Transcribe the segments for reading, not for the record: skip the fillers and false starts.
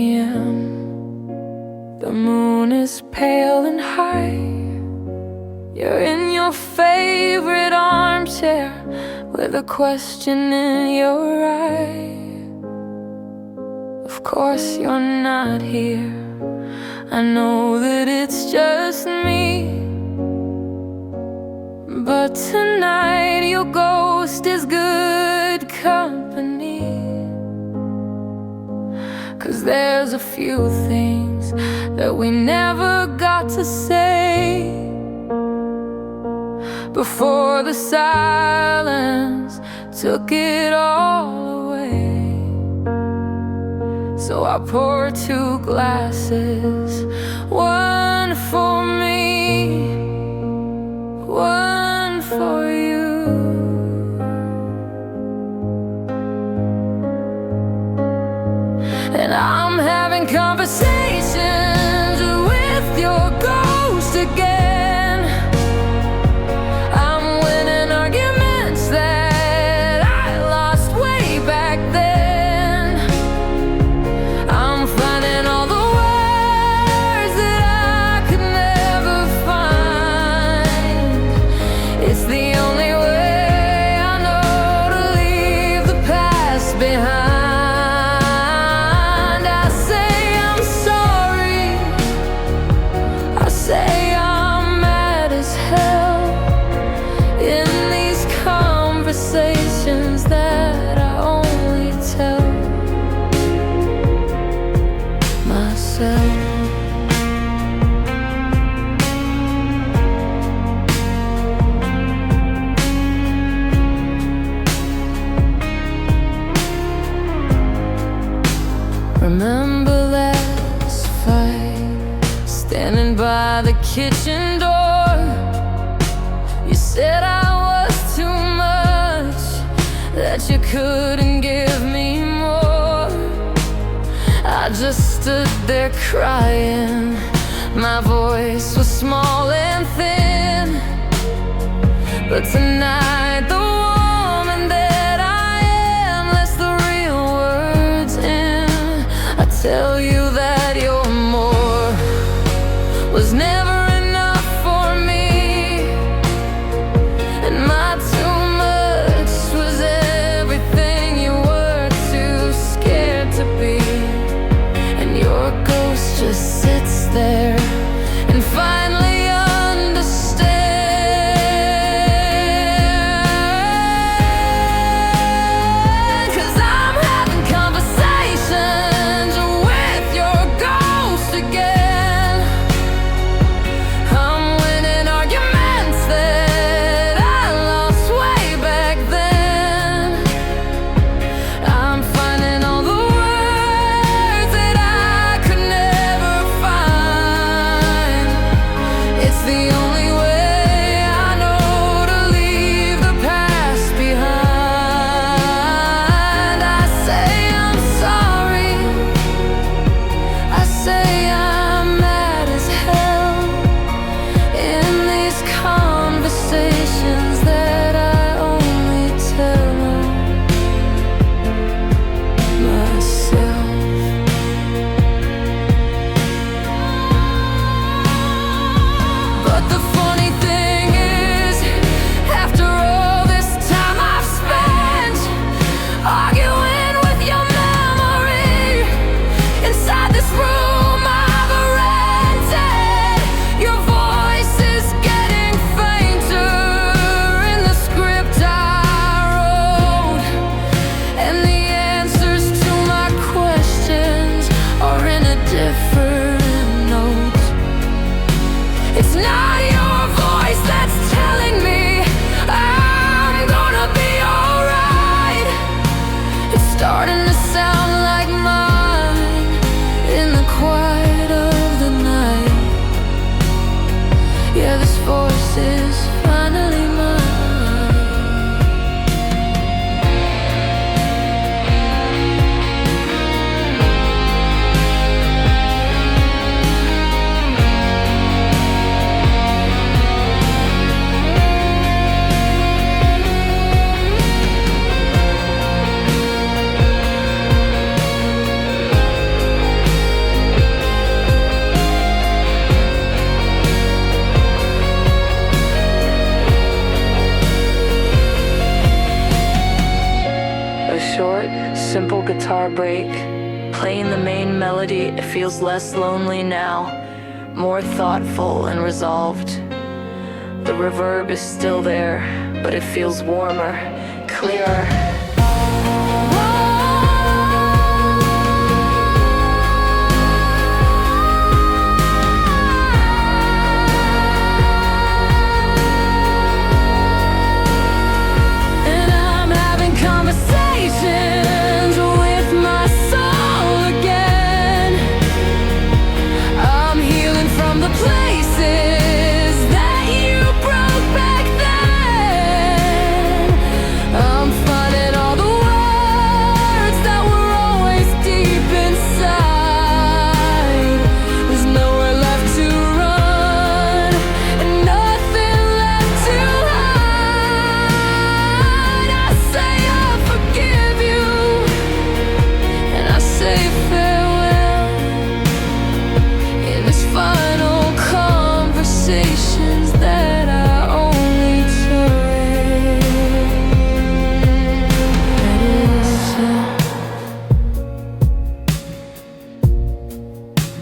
p.m. The moon is pale and high. You're in your favorite armchair with a question in your eye. Of course you're not here. I know that it's just me, but tonight your ghost is good company. 'Cause there's a few things that we never got to say before the silence took it all away. So I pour 2 glasses, one for me, one for you. And I'm having conversations with your ghost again. I'm winning arguments that I lost way back then. I'm finding all the words that I could never find. It's the only way I know to leave the past behind. That I only tell myself. Remember last fight, standing by the kitchen door. You said I was too much, that you couldn't give me more. I just stood there crying. My voice was small and thin. But tonight the woman that I am lets the real words in. I tell you that your more was never enough for me, and my too much was everything you were too scared to be. And your ghost just sits there and finally understands. 'Cause I'm having conversations with your ghost again. I'm winning arguments that I lost way back then. I'm finding all the words that I could never find. break. Playing the main melody, it feels less lonely now, more thoughtful and resolved. The reverb is still there, but it feels warmer, clearer.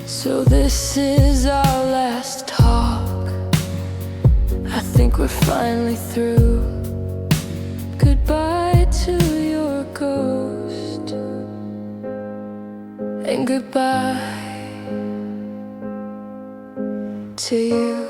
So this is our last talk. I think we're finally through. Goodbye to your ghost, and goodbye to you.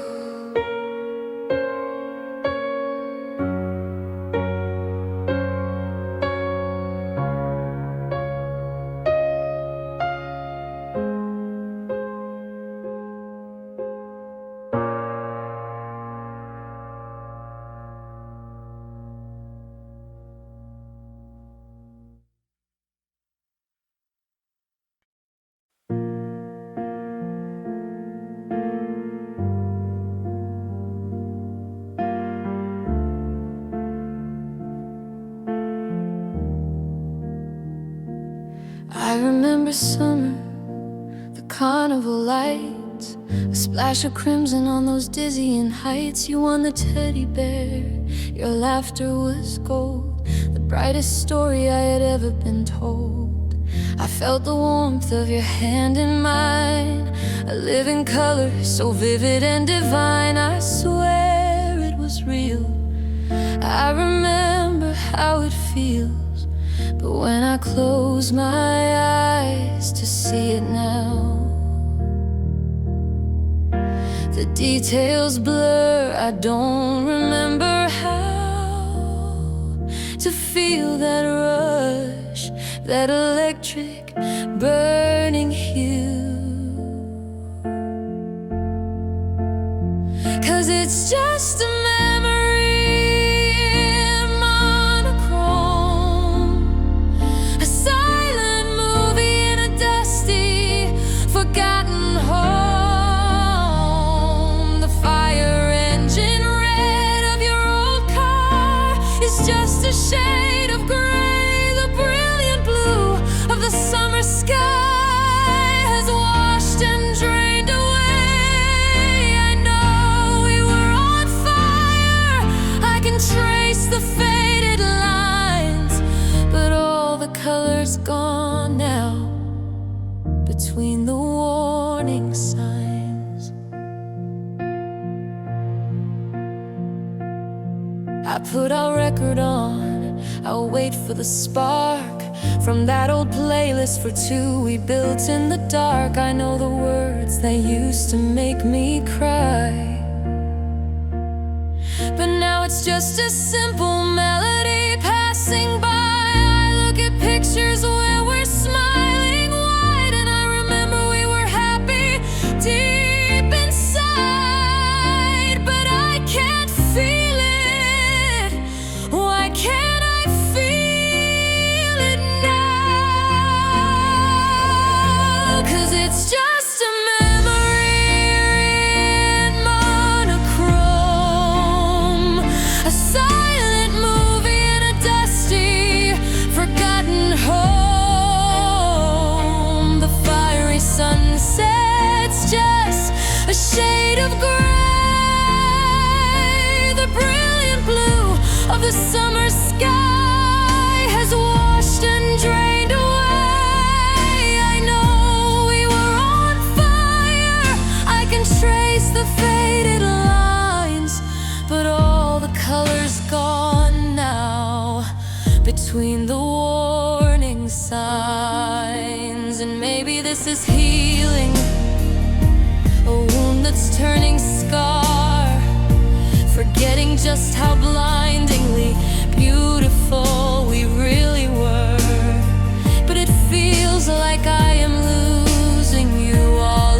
I remember summer, the carnival lights, a splash of crimson on those dizzying heights. You won the teddy bear, your laughter was gold, the brightest story I had ever been told. I felt the warmth of your hand in mine, a living color so vivid and divine. I swear it was real. I remember how it feels, but when I close my eyes to see it now, the details blur. I don't remember how to feel that rush, that electric burning hue. 'Cause it's just a memory in monochrome, a silent movie in a dusty, forgotten home. The fire engine red of your old car is just a shade of gray. The brilliant blue of the summer sky has washed and drained away. I know we were on fire, I can trace the faded lines, but all the color's gone now between the warning signs. I put our record on, I'll wait for the spark from that old playlist for two we built in the dark. I know the words that used to make me cry, but now it's just a simple melody passing by. I look at pictures where we're smiling wide, and I remember we were happy deep inside, but I can't feel it. Why can't I feel it now? 'Cause it's just a memory in monochrome, a silent movie in a dusty, forgotten home. The fiery sunset's just a shade of gray. The brilliant blue of the summer sky has washed and drained away. between the warning signs. And maybe this is healing, a wound that's turning scar, forgetting just how blindingly beautiful we really were. But it feels like I am losing you all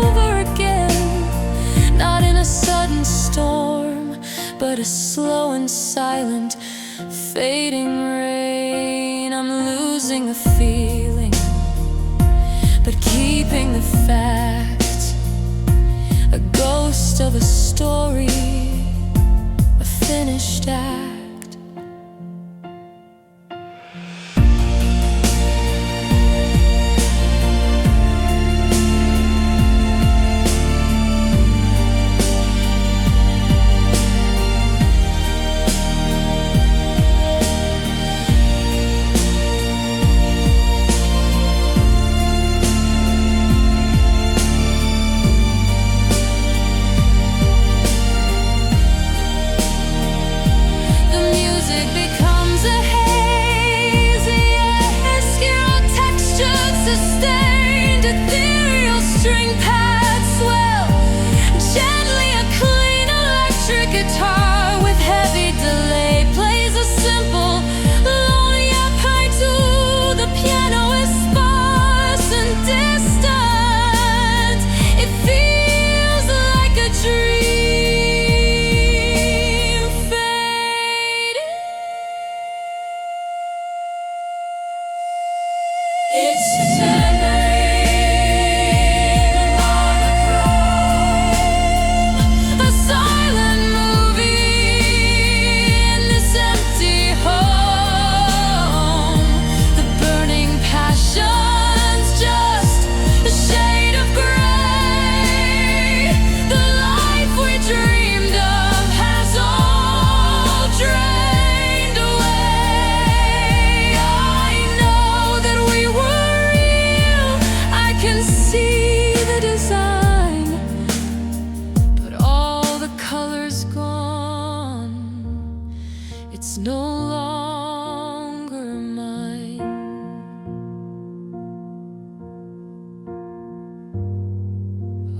over again, not in a sudden storm, but a slow and silent fading rain. I'm losing a feeling, but keeping the fact, a ghost of a story, a finished act.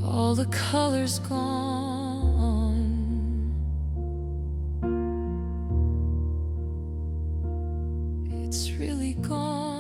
All the colors gone. It's really gone.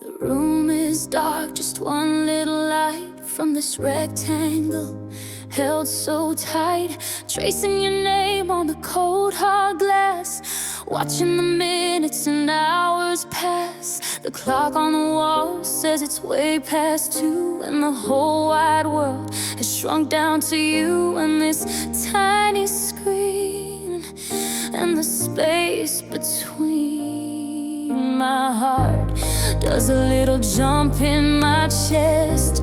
The room is dark, just one little light from this rectangle held so tight, tracing your name on the cold hard glass, watching the minutes and hours pass. The clock on the wall says it's way past 2, and the whole wide world has shrunk down to you and this tiny screen, and the space between. My heart does a little jump in my chest,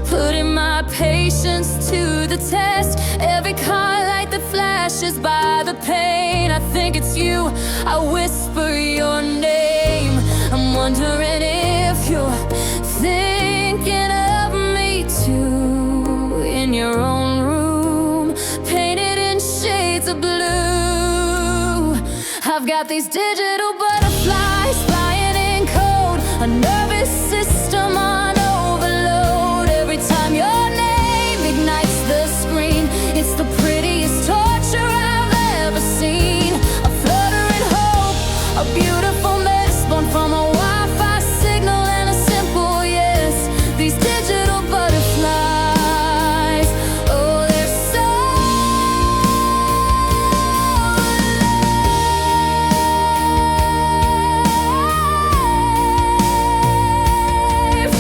putting my patience to the test. Every car light that flashes by, the pain, I think it's you. I whisper your name. I'm wondering if you're thinking of me too, in your own room, painted in shades of blue. I've got these digital butterflies flying in code, a nervous system on overload. Every time your name ignites the screen, it's the prettiest torture I've ever seen. A fluttering hope, a beautiful mess born from a Wi-Fi signal and a simple yes. These digital butterflies, oh, they're so alive.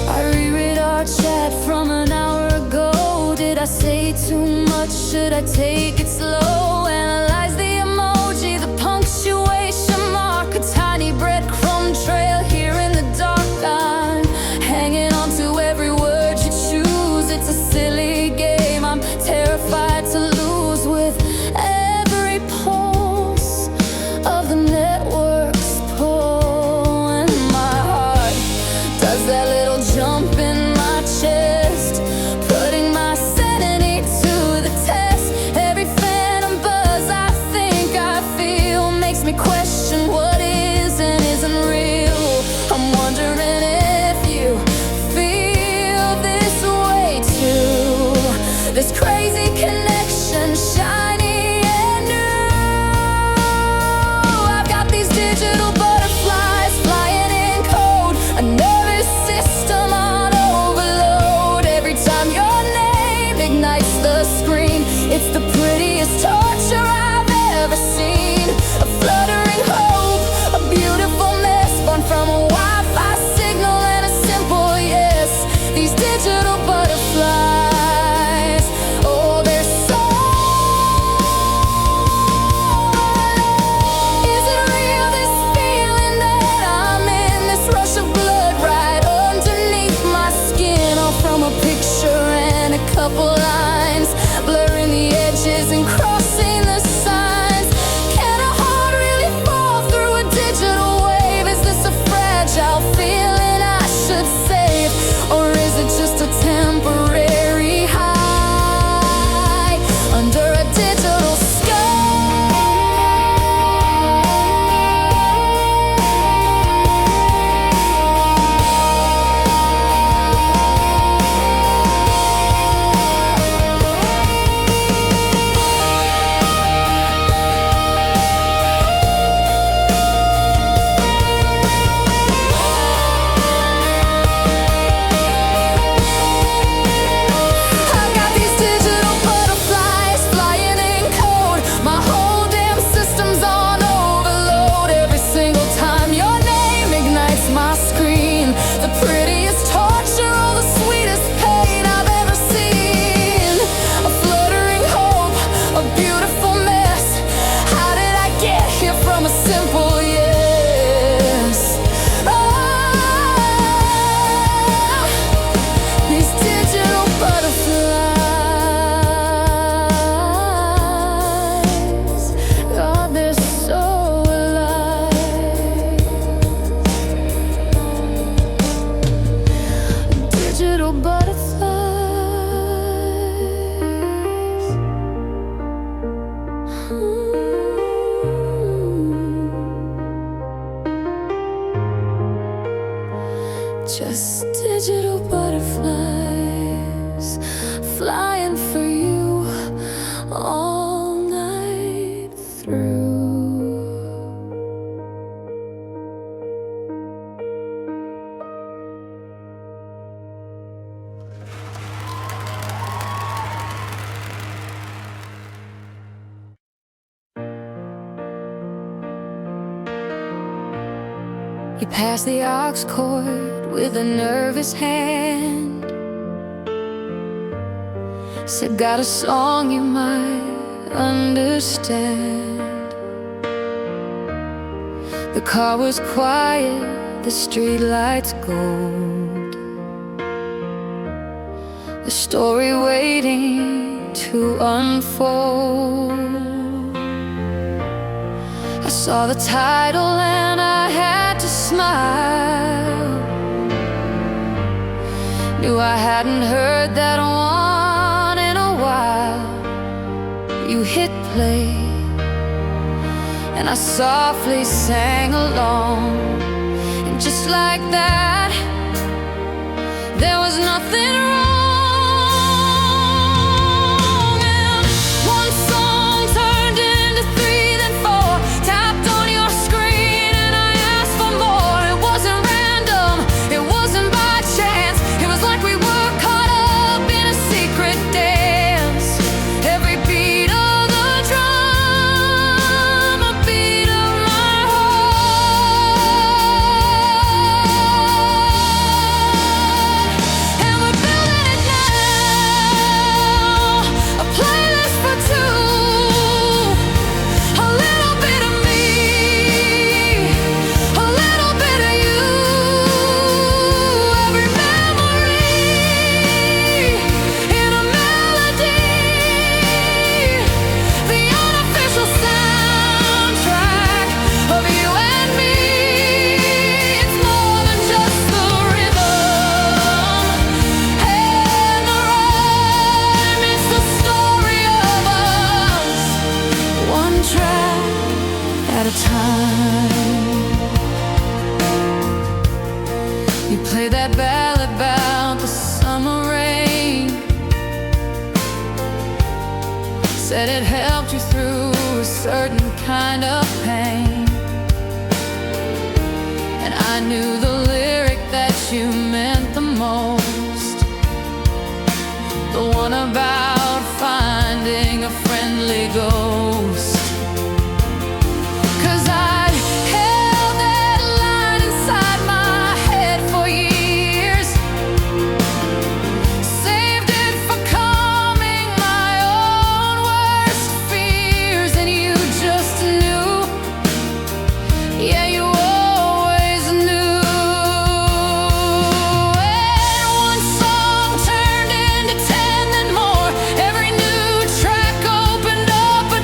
I reread our chat from an hour ago. Did I say too much? Should I take it slow and Just digital butterflies flying for you all night through. You pass the aux cord with a nervous hand. Said, got a song you might understand. The car was quiet, the streetlights gold, the story waiting to unfold. I saw the title and I had to smile. Knew I hadn't heard that one in a while. You hit play and I softly sang along, and just like that, there was nothing wrong. And one song turned into three, then four, tapped on your screen and I asked for more. It wasn't random, it wasn't by chance. It was like we were caught up in a secret dance. Every beat of the drum, a beat of my heart. And we're building it now, a playlist for two. A little bit of me, a little bit of you. Every memory in a melody, the unofficial soundtrack of you and me. It's more than just the rhythm and the rhyme. It's the story of us, one track at a time. You play that ballad about the summer rain. Said it helped you through a certain kind of pain. And I knew the lyric that you meant the most, the one about finding a friendly ghost. 'Cause I'd held that line inside my head for years, saved it for calming my own worst fears. And you just knew, yeah, you always knew. And one song turned into 10 and more. Every new track opened up a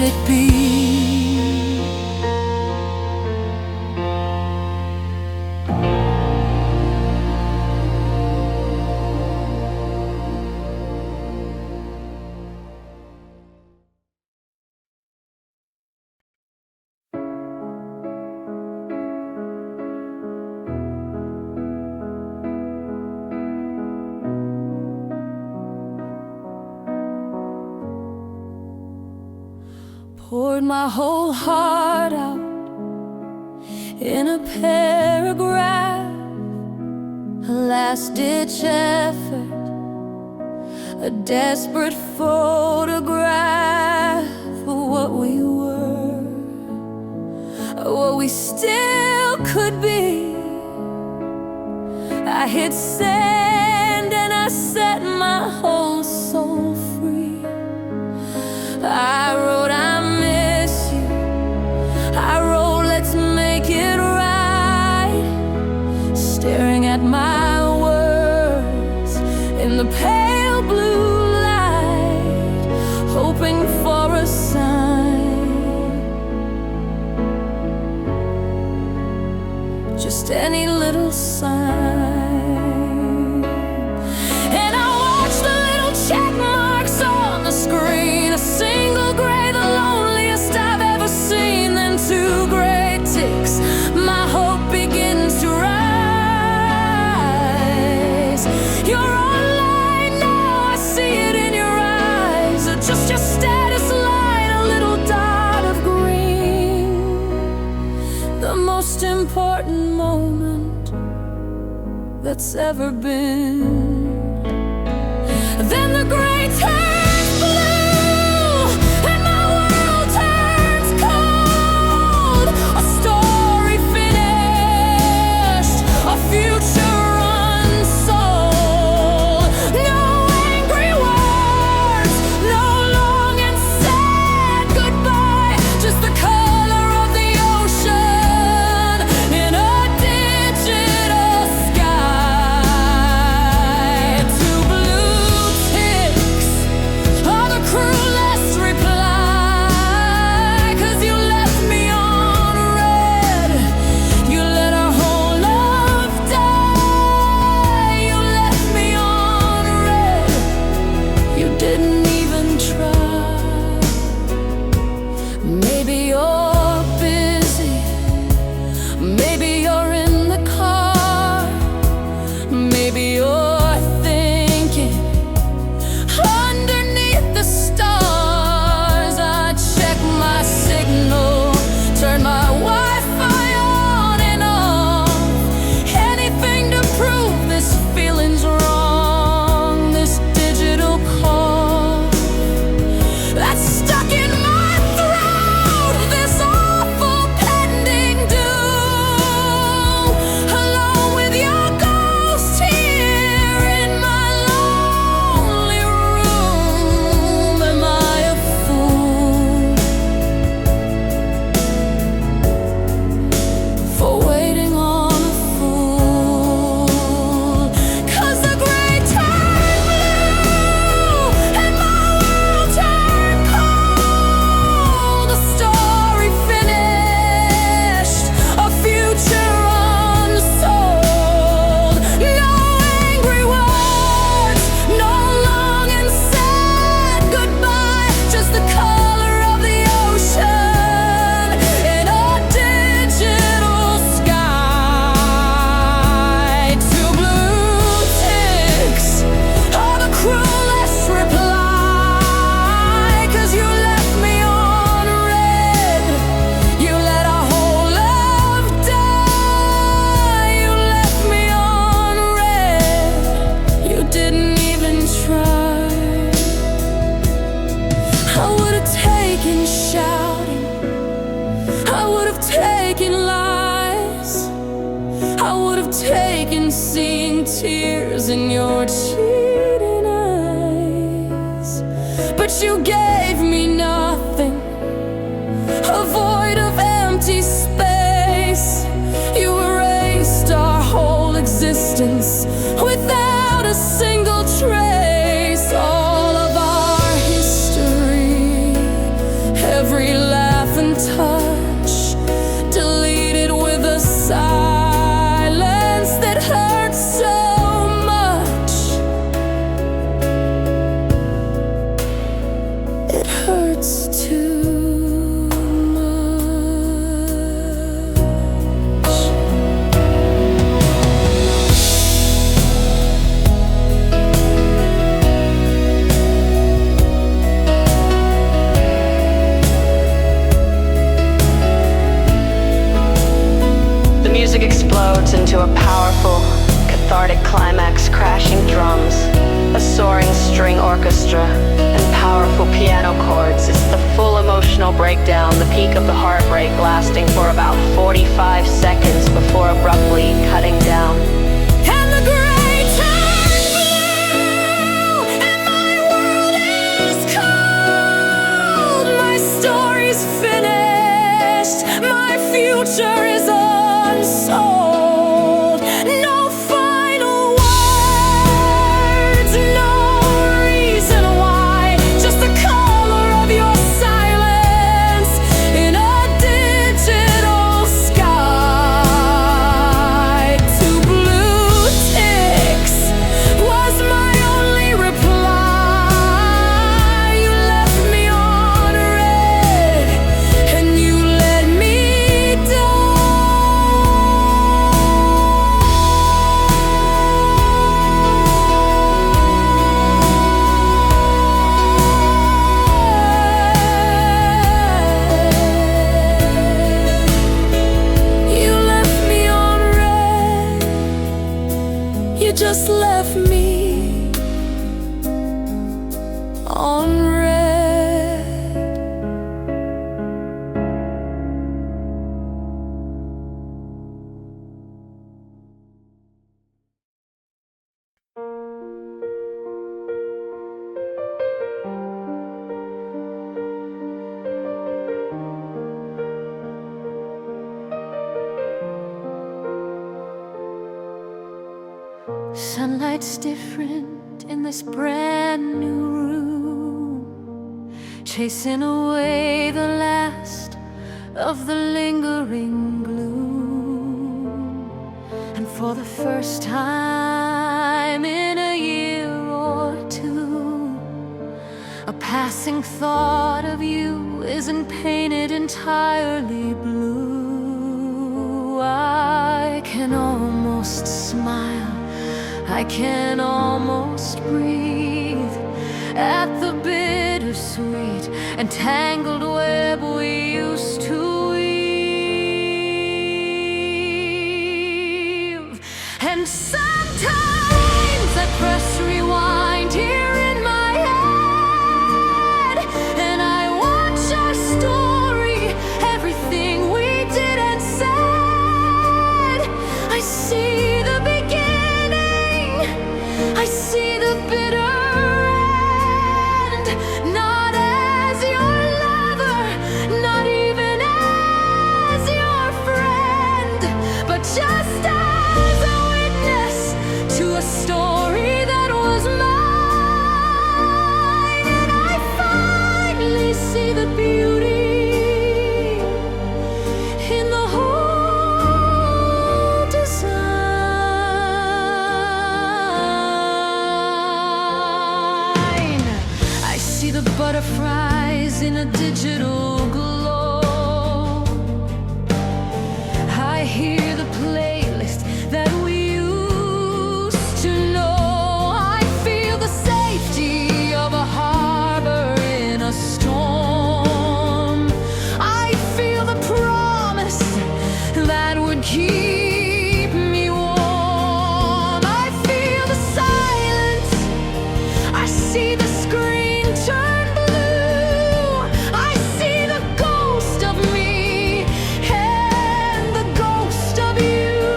let it be. Poured my whole heart out in a paragraph, a last-ditch effort, a desperate photograph of what we were, what we still could be. I hit send and I set my whole soul free. I wrote, I miss you. I wrote, let's make it right. Staring at my words in the pale blue light, hoping for a sign, just any little sign. And I watched the little check marks on the screen, a single gray, the loneliest I've ever seen, then two gray ticks. My hope begins to rise. You're online now, I see it in your eyes. Just your status line, a little dot of green. The most important moment that's ever been. Then the gray turns blue and my world turns cold. A story finished, a future unsold. No angry words, no long and sad goodbye, just the color of the ocean in a digital sky. Two blue ticks, all the cruelest reply, 'cause you left me on red. You let our whole love die. You left me on red. You didn't even try. Maybe you're busy, maybe you're in the car, maybe you're thinking underneath the stars. I check my signal, turn my Wi-Fi on and off, anything to prove this feeling's wrong. This digital call that's stuck in my throat, this awful pending doom, alone with your ghost here in my lonely room. Am I a fool for waiting on a fool? 'Cause the gray turned blue and my world turned cold. The story finished, a future unsold. No angry words, no long and sad goodbye, just the color of the ocean in a digital sky. Two blue ticks are the cruelest reply, 'cause you left me on red. You let our whole love die. You left me on red. You didn't even try. I would have taken shouting, I would have taken lies, I would have taken seeing tears in your cheating eyes. But you gave me nothing, a void of empty space. You erased our whole existence without a single trace. All of our history, every to a powerful, cathartic climax, crashing drums, a soaring string orchestra, and powerful piano chords. It's the full emotional breakdown, the peak of the heartbreak, lasting for about 45 seconds before abruptly cutting down. And the gray turns blue, and my world is cold. My story's finished, my future is unsold. No final words, no reason why, just the color of your silence in a digital sky. Two blue ticks was my only reply. You left me on red, and you let me You left me on red. You just left me on red. Sunlight's different in this brand new room, chasing away the last of the lingering gloom. And for the first time in a year or two, a passing thought of you isn't painted entirely blue. I can almost smile, I can almost breathe at the bittersweet and tangled web we used to weave. And sometimes I press rewind here in my head, and I watch our story, everything we did and said. I see the beginning, I see the bitter end, not as your lover, not even as your friend, but just as a witness to a story that was mine. And I finally see the beauty in the whole design. I see the butterflies in a digital glow. I hear the playlist that we used to know. I feel the safety of a harbor in a storm. I feel the promise that would keep me warm. I feel the silence, I see the screen turn blue. I see the ghost of me and the ghost of you.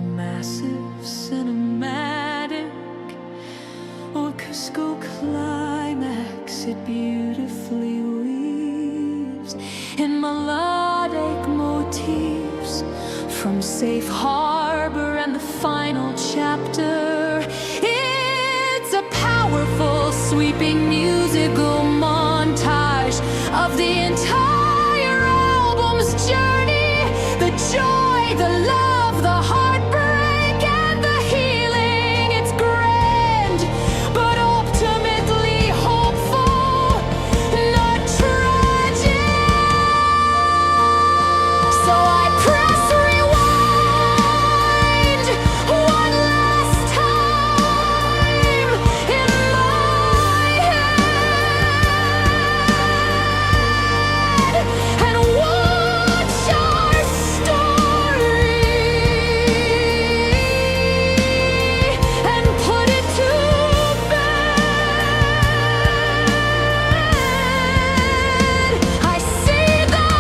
massive cinematic orchestral climax. It beautifully weaves in melodic motifs from Safe Harbor and the final chapter. It's a powerful, sweeping musical montage of the entire album's journey. The joy, the love, the heartbreak, and the healing. It's grand, but ultimately hopeful, not tragic. So I press rewind one last time in my head and watch our story and put it to bed. I see the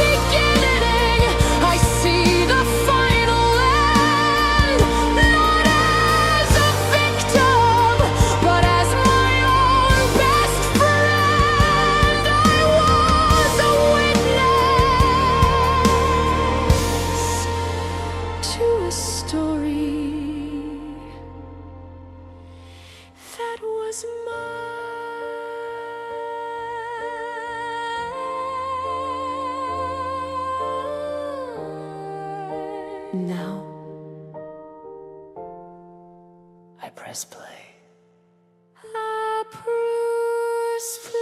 beginning, I see the final end, not as a victim, but as my own best friend. I was a witness to a story that was mine. Now I press play. I press play.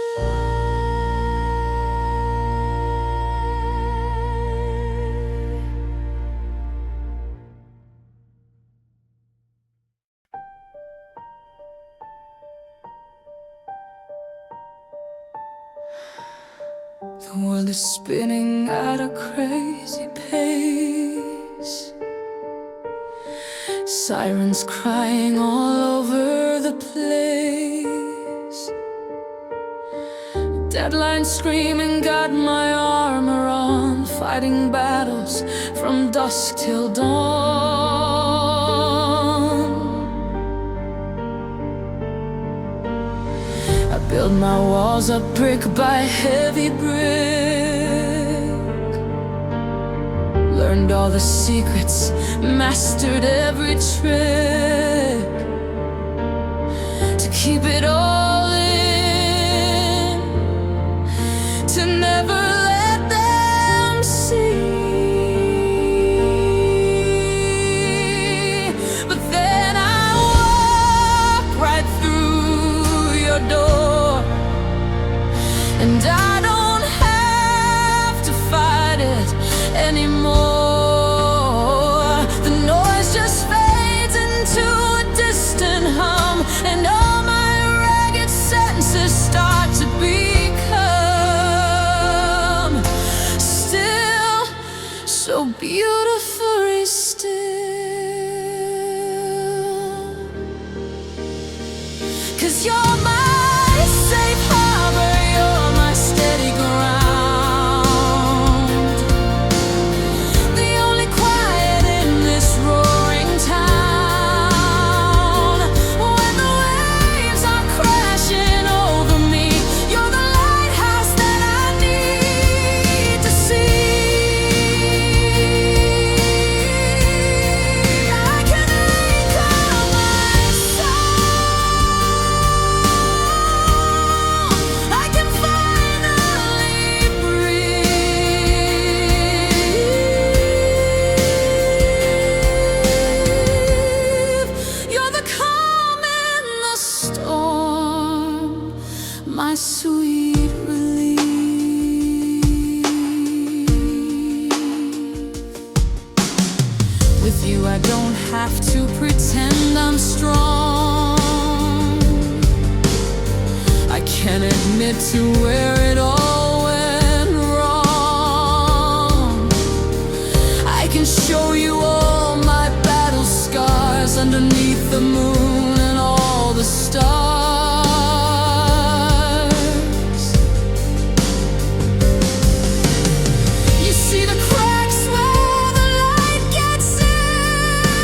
The world is spinning at a crazy pace. Sirens crying all over the place. Deadlines screaming, got my armor on, fighting battles from dusk till dawn. I build my walls up brick by heavy brick. Learned all the secrets, mastered every trick to keep it all in, to never let them see. But then I walk right through your door, and I don't have to fight it anymore. The noise just fades into a distant hum, and all my ragged senses start to become still, so beautifully still. 'Cause you're my safe harbor, you're my steady ground, the only quiet in this roaring town. When the waves are crashing over me, you're the lighthouse that I need to see. I can anchor my soul, I can finally breathe. You're the calm in the storm, my sweet relief. With you I don't have to pretend I'm strong. I can admit to where it all went wrong. I can show you all my battle scars underneath the moon and all the stars. You see the cracks where the light gets in.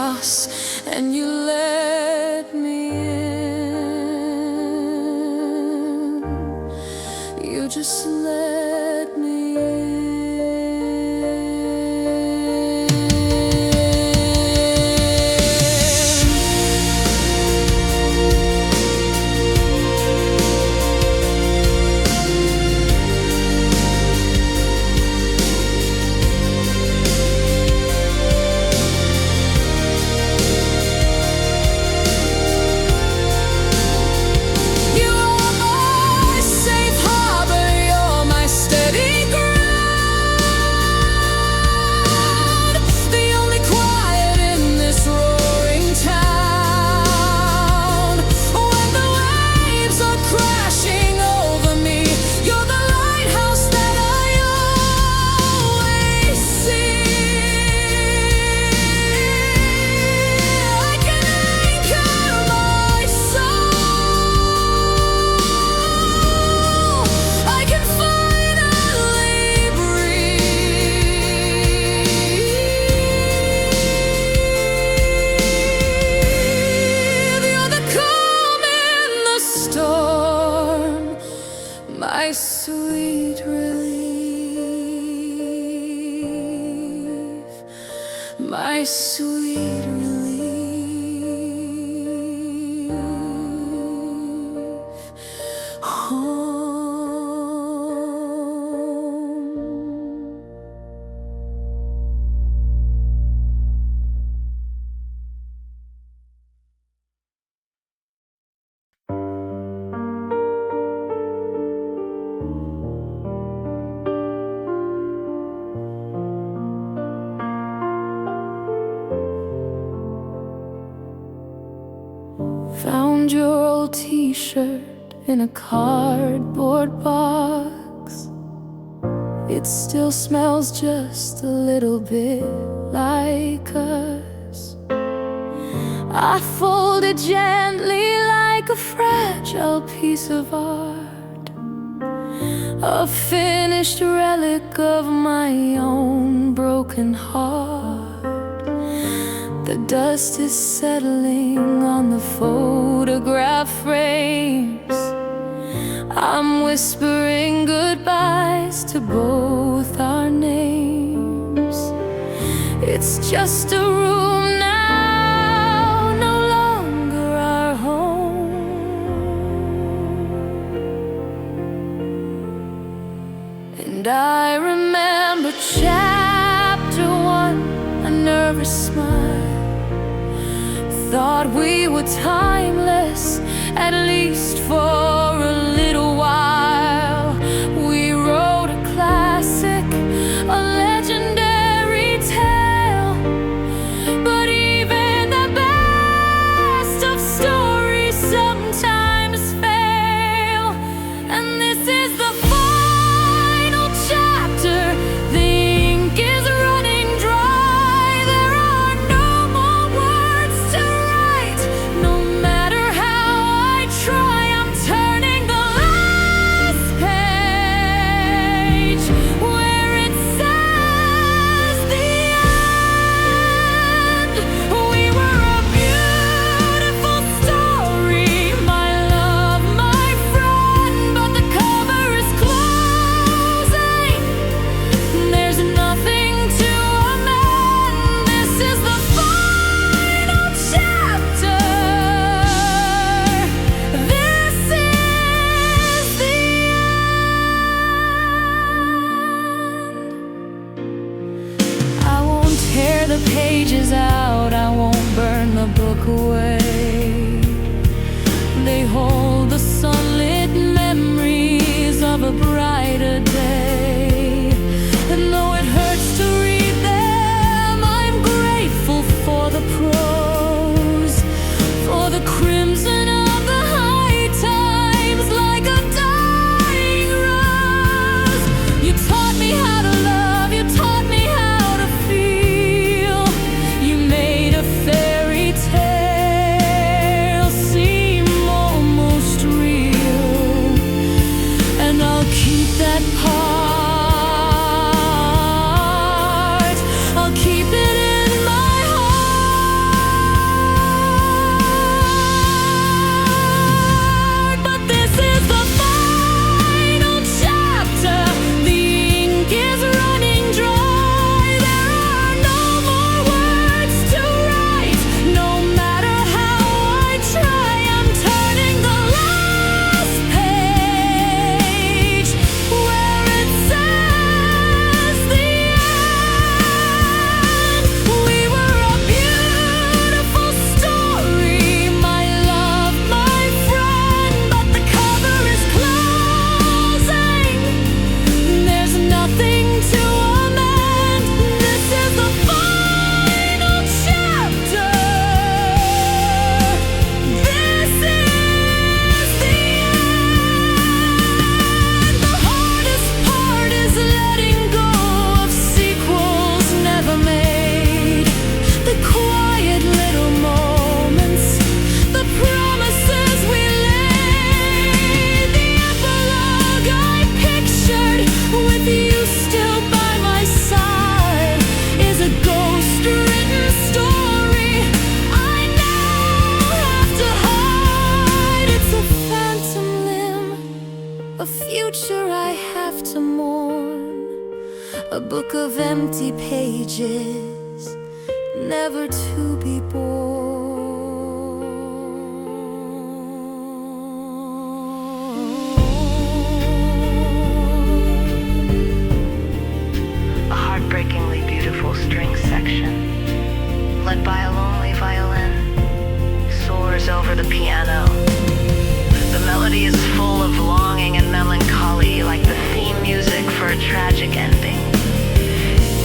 house and you let me in. You just let me in. My sweet relief, my sweet relief. Home. Found your old t-shirt in a cardboard box. It still smells just a little bit like us. I fold it gently like a fragile piece of art, a finished relic of my own broken heart. The dust is settling on the photograph frames. I'm whispering goodbyes to both our names. It's just a room now, no longer our home. And I remember chapter 1, a nervous smile. Thought we were timeless, at least for a little while. We wrote a classic, a legendary tale. But even the best of stories sometimes fail. And this is the final chapter. The ink is running dry. There are no more words to write. No matter how I try, I'm turning the last page where it says the end. We were a beautiful story, my love, my friend, but the cover is closing. There's nothing to amend. This is the final chapter. This is the end. I won't tear the pages out, I won't burn the book away. They hold the sunlit memories of a brighter day. And though it hurts to read them, I'm grateful for the prose, for the crimson of the high times, like a dying rose. You taught me how to love, you taught me how to feel. You made a fairy tale a book of empty pages, never to be born. A heartbreakingly beautiful string section, led by a lonely violin, soars over the piano. The melody is full of longing and melancholy, like the theme music for a tragic ending.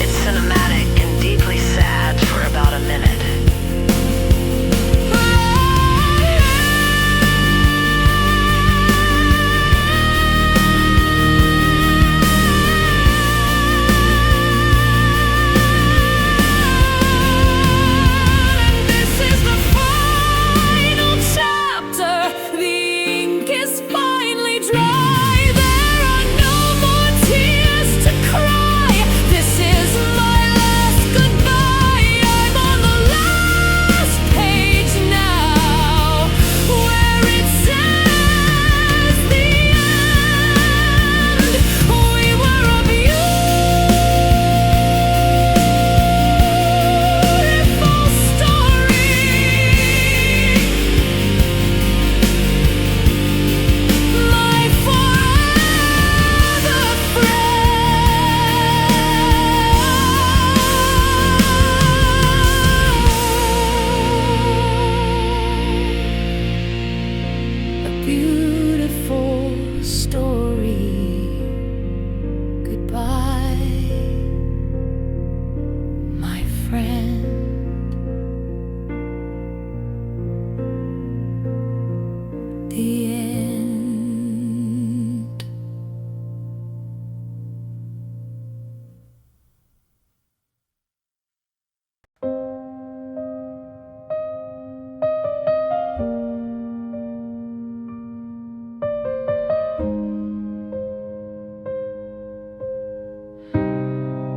It's cinematic and deeply sad for about a minute.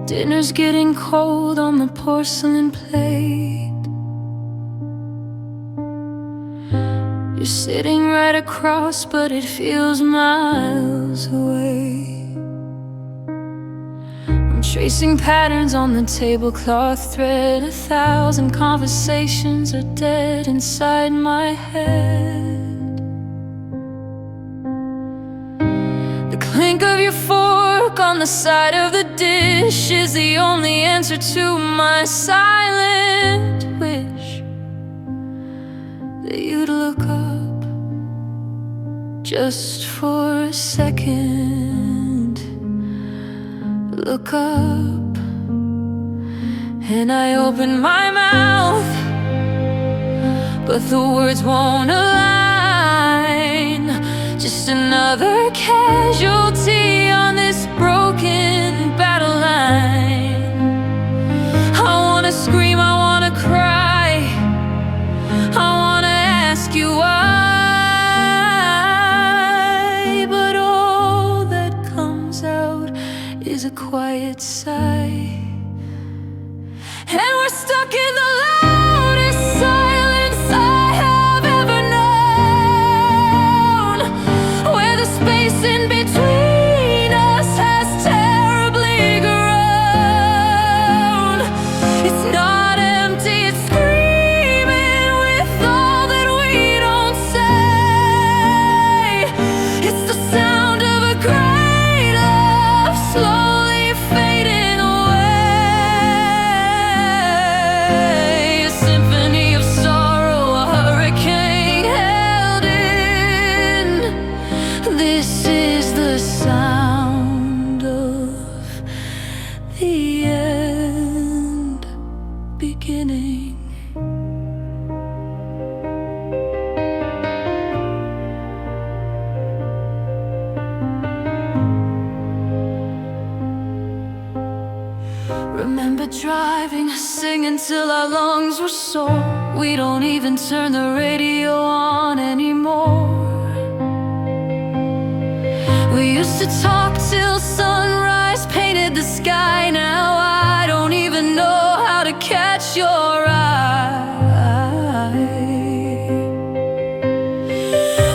Dinner's getting cold on the porcelain plate. You're sitting right across, but it feels miles away. I'm tracing patterns on the tablecloth thread. 1,000 conversations are dead inside my head. The clink of your fork on the side of the dish is the only answer to my silent wish that you'd look up just for a second. Look up, and I open my mouth, but the words won't align. Just another casualty on this broken battle line. I wanna scream, I wanna cry, I wanna ask you why, but all that comes out is a quiet sigh. And we're stuck in the loudest silence I have ever known, where the space in between us has terribly grown. It's not empty, it's screaming with all that we don't say. It's the sound of a great love slowly fading away. A symphony of sorrow, a hurricane held in. This is the sound of the end beginning. Remember driving, singing till our lungs were sore. We don't even turn the radio on anymore. We used to talk till sunrise painted the sky. Now I don't even know how to catch your eye.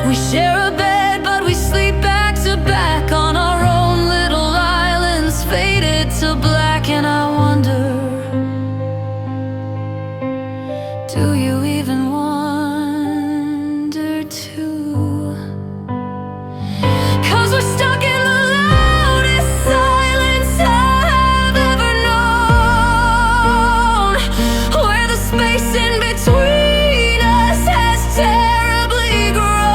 We share a bed, but we sleep back to back on our own little islands, faded to black, and I wonder, do you even wonder too? 'Cause we're stuck in the loudest silence I've ever known, where the space in between us has terribly grown.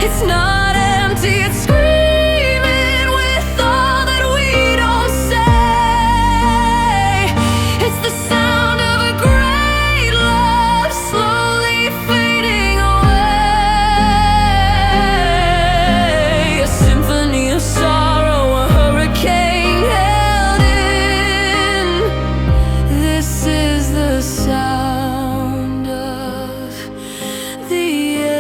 It's not empty, it's screaming with all that we don't say. It's the sound of a great love slowly fading away. A symphony of sorrow, a hurricane held in. This is the sound of the end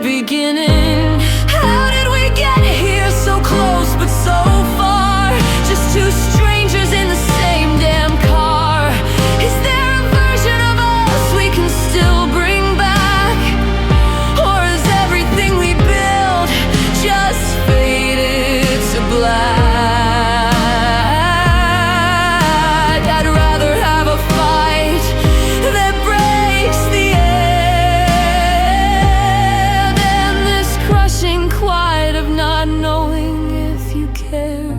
beginning. How did we get here, so close but so far? Just two strangers in the same damn car. Is there a version of us we can still bring back? Or is everything we build just faded to black? I'd rather have a fight that breaks the air than this crushing quiet of not knowing if you care.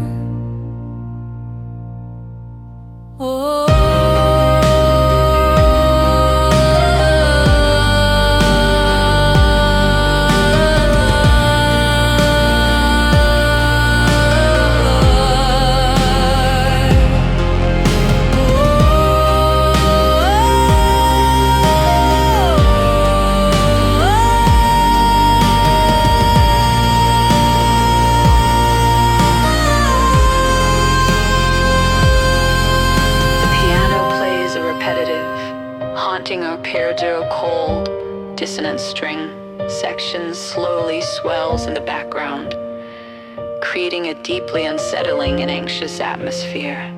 Oh. The piano plays a repetitive, haunting arpeggio cold, dissonant string. Section slowly swells in the background, creating a deeply unsettling and anxious atmosphere.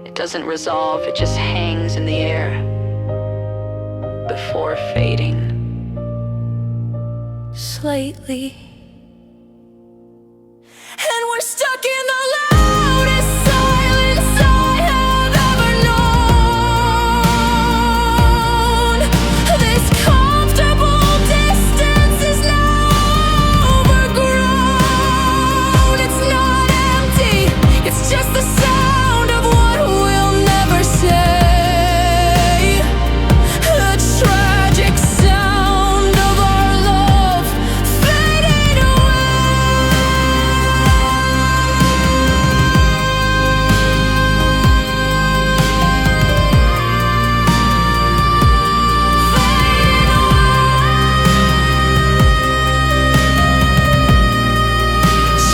It doesn't resolve, it just hangs in the air before fading. Slightly. And we're stuck in the loudest silence I have ever known. This comfortable distance is now overgrown. It's not empty, it's just the sound of what we'll never say. The tragic sound of our love fading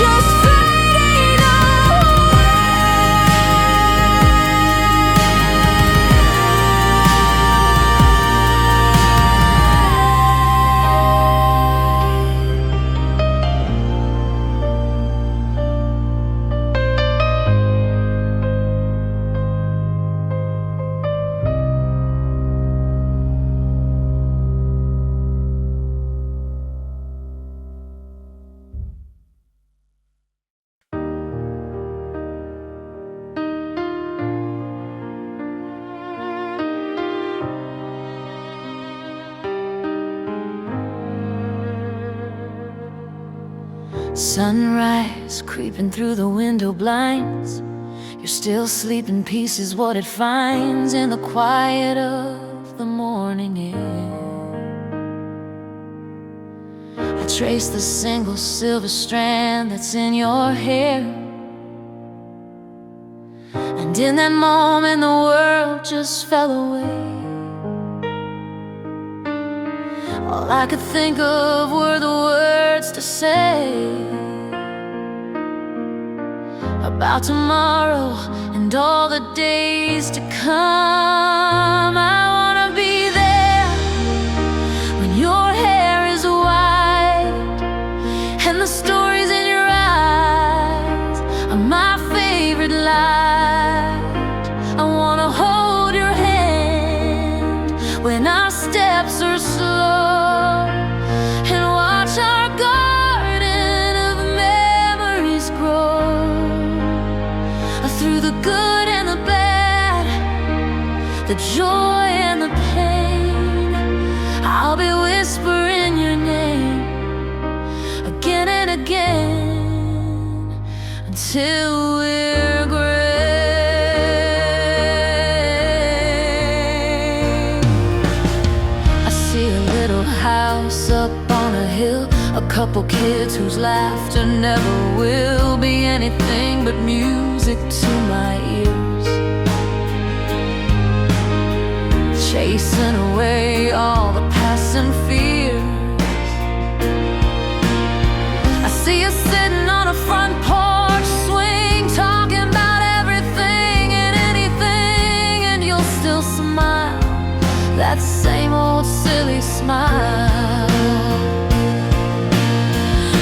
just fading Sunrise creeping through the window blinds. You're still sleeping, peace is what it finds in the quiet of the morning air. I trace the single silver strand that's in your hair, and in that moment the world just fell away. All I could think of were the words to say about tomorrow and all the days to come. I wanna be there when your hair is white and the stories in your eyes are my favorite light. I wanna hold your hand when our steps are slow and watch our garden of memories till we're gray. I see a little house up on a hill, a couple kids whose laughter never will be anything but music to my ears, chasing away all the passing fears. I see you sitting on a front porch swing, talking about everything and anything, and you'll still smile, that same old silly smile.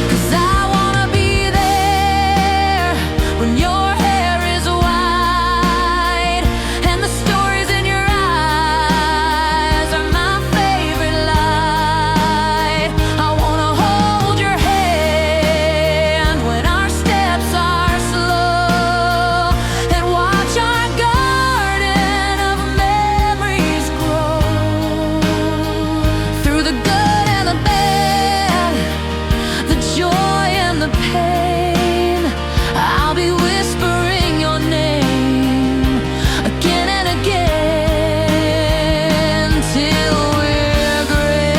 'Cause I wanna be there when your hair is white and the stories in your eyes are my favorite light. I wanna hold your hand when our steps are slow and watch our garden of memories grow. Through the good and the bad, the joy and the pain, I'll be whispering your name again and again till we're gray.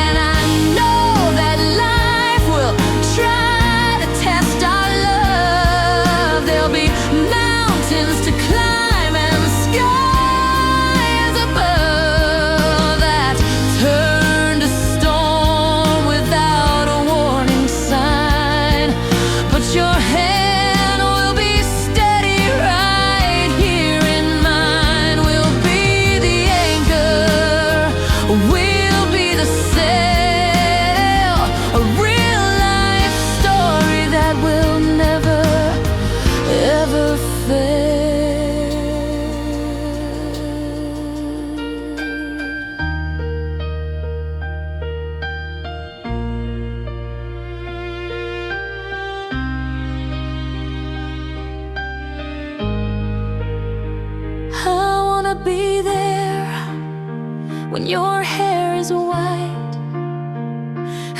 And I know that life will try to test our love. There'll be mountains to climb and skies above that turn to stone without a warning sign. But your hand will be steady right here in mine. We'll be the anchor, we'll be the sail, a real life story that will never, ever fail. I wanna be there when your hair is white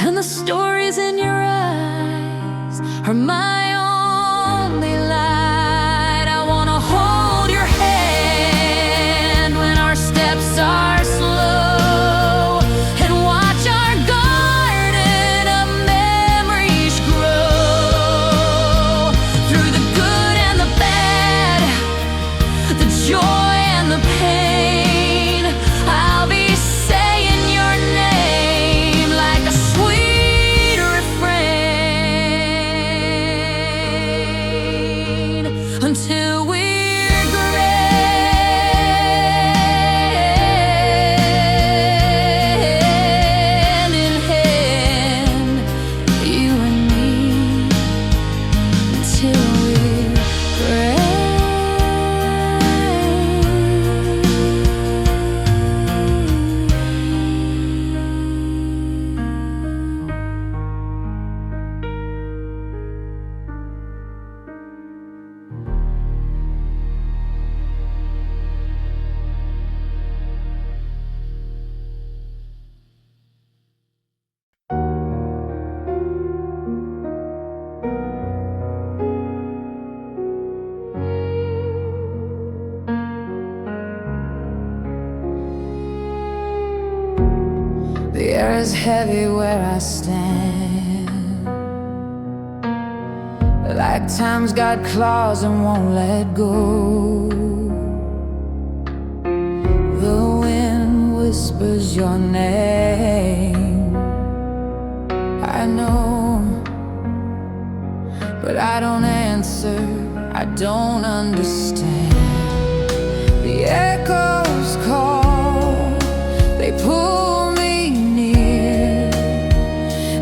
and the stories in your eyes are my only light. I wanna hold your hand when our steps are slow and watch our garden of memories grow. Through the good and the bad, the joy and the pain, I'll be saying your name like a sweet refrain until we're gray. Hand in hand, you and me, until we're gray. The air is heavy where I stand, like time's got claws and won't let go. The wind whispers your name, I know, but I don't answer, I don't understand. The echoes call, they pull me near.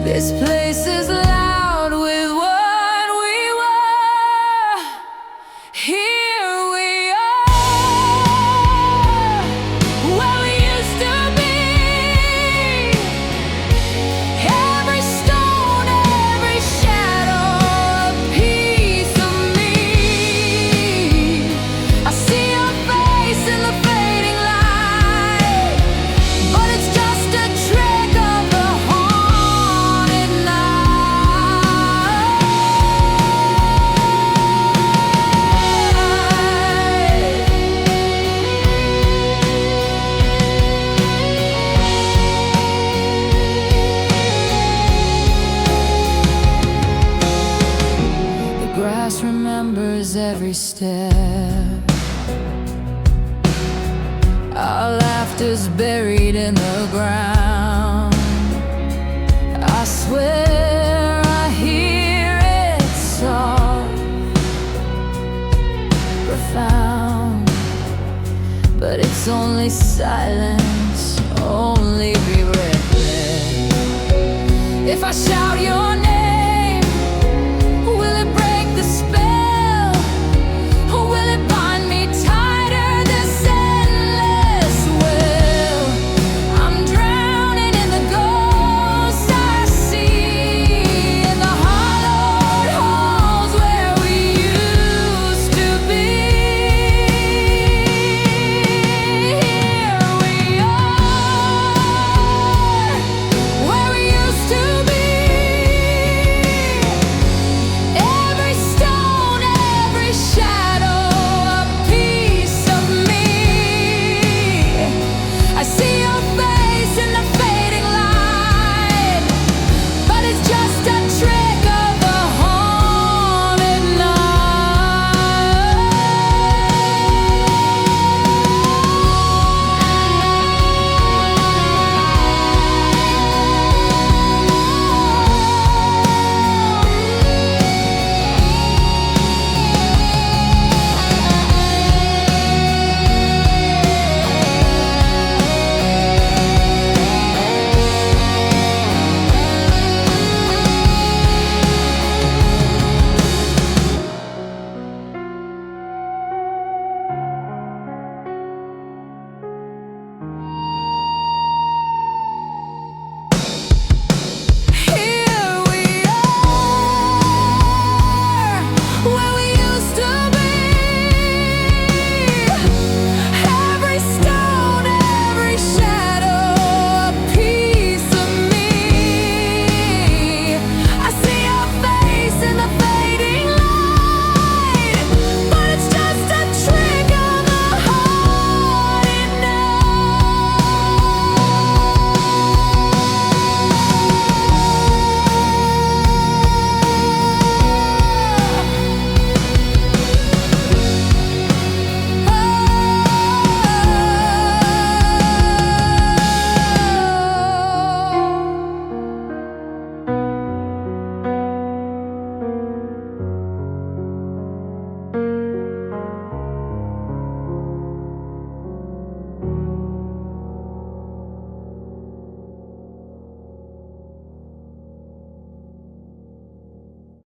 This place is loud with what we were. Here we are, where we used to be. Every stone, every shadow, a piece of me. I see your face in the fading light, but it's just a trick of the haunted night. follows every step. Our laughter's buried in the ground. I swear I hear it soft, profound, but it's only silence, only regret. If I shout your name,